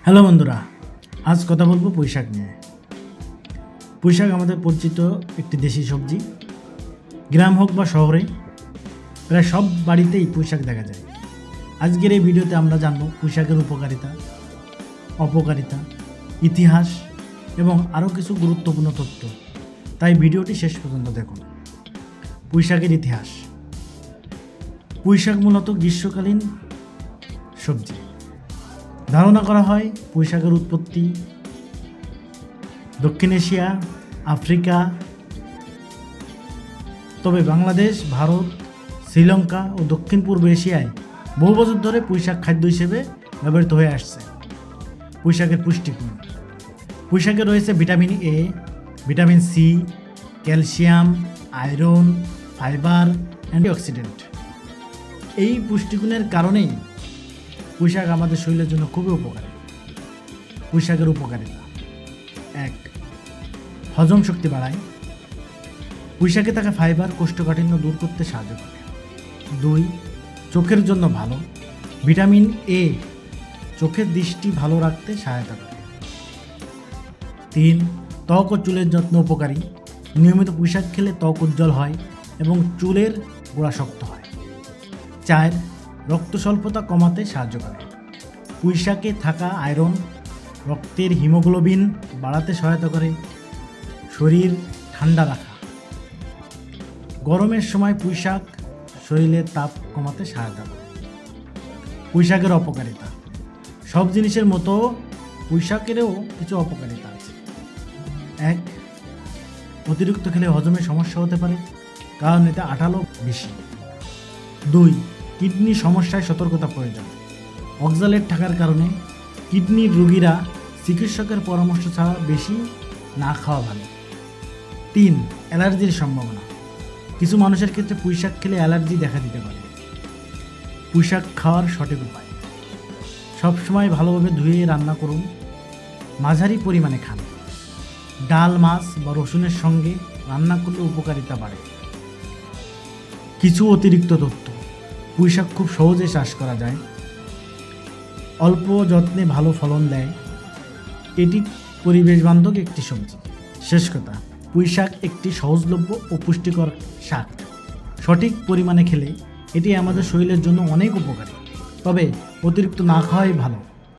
Hello বন্ধুরা, আজ কথা বলবো পুঁইশাক নিয়ে। পুঁইশাক আমাদের পরিচিত একটি দেশি সবজি। গ্রাম হোক বা শহরে প্রায় সব বাড়িতেই পুঁইশাক দেখা যায়। আজকের এই ভিডিওতে আমরা জানবো পুঁইশাকের উপকারিতা, অপকারিতা, ইতিহাস এবং আরও কিছু গুরুত্বপূর্ণ তথ্য। তাই ভিডিওটি শেষ পর্যন্ত দেখুন। পুঁইশাকের ইতিহাস। পুঁইশাক মূলত গ্রীষ্মকালীন সবজি। ধারণা করা হয় পুঁইশাকের উৎপত্তি দক্ষিণ এশিয়া, আফ্রিকা, তবে বাংলাদেশ, ভারত, শ্রীলঙ্কা ও দক্ষিণ পূর্ব এশিয়ায় বহু বছর ধরে পুঁইশাক খাদ্য হিসেবে ব্যবহৃত হয়ে আসছে। পুঁইশাকের পুষ্টিগুণ। পুঁইশাকে রয়েছে vitamin A, vitamin C, calcium, iron, fibre, antioxidant. এই পুষ্টিগুণের কারণেই পুঁইশাক আমাদের শরীরের জন্য খুবই উপকারী। পুঁইশাকের উপকারিতা: 1. হজম শক্তি বাড়ায়। পুঁইশাকে থাকা ফাইবার কোষ্ঠকাঠিন্য দূর করতে সাহায্য করে। 2. চোখের জন্য ভালো। ভিটামিন এ চোখের দৃষ্টি ভালো রাখতে সহায়তা করে। 3. ত্বক ও চুলের যত্ন উপকারী। নিয়মিত পুঁইশাক খেলে ত্বক উজ্জ্বল হয় এবং চুলের গোড়া শক্ত হয়। 4. রক্ত স্বল্পতা কমাতে সাহায্য করে। পুঁইশাকে থাকা আয়রন রক্তের হিমোগ্লোবিন বাড়াতে সহায়তা করে। শরীর ঠান্ডা রাখা। গরমের সময় পুঁইশাক শরীরের তাপ কমাতে সহায়তা করে। পুঁইশাকের অপকারিতা। সব জিনিসের মতো পুঁইশাকেরও কিছু অপকারিতা আছে। 1. অতিরিক্ত খেলে হজমের সমস্যা হতে পারে, কারণ এতে আঠালো বেশি। 2. কিডনি সমস্যায় সতর্কতা প্রয়োজন। অক্সালেট থাকার কারণে কিডনির রোগীরা চিকিৎসকের পরামর্শ ছাড়া বেশি না খাওয়া ভালো। 3. অ্যালার্জির সম্ভাবনা। কিছু মানুষের ক্ষেত্রে পুঁইশাক খেলে অ্যালার্জি দেখা দিতে পারে। পুঁইশাক খাওয়ার সঠিক উপায়: সবসময় ভালোভাবে ধুয়ে রান্না করুন। মাঝারি পরিমাণে খান। ডাল, মাছ বা রসুনের সঙ্গে রান্না করলে উপকারিতা বাড়ে। কিছু অতিরিক্ত তথ্য: পুঁইশাক খুব সহজে চাষ করা যায়। অল্প যত্নে ভালো ফলন দেয়। এটি পরিবেশ বান্ধব একটি সবজি। শেষ কথা, পুঁইশাক একটি সহজলভ্য ও পুষ্টিকর শাক। সঠিক পরিমাণে খেলে এটি আমাদের শরীরের জন্য অনেক উপকারী, তবে অতিরিক্ত না খাওয়াই ভালো।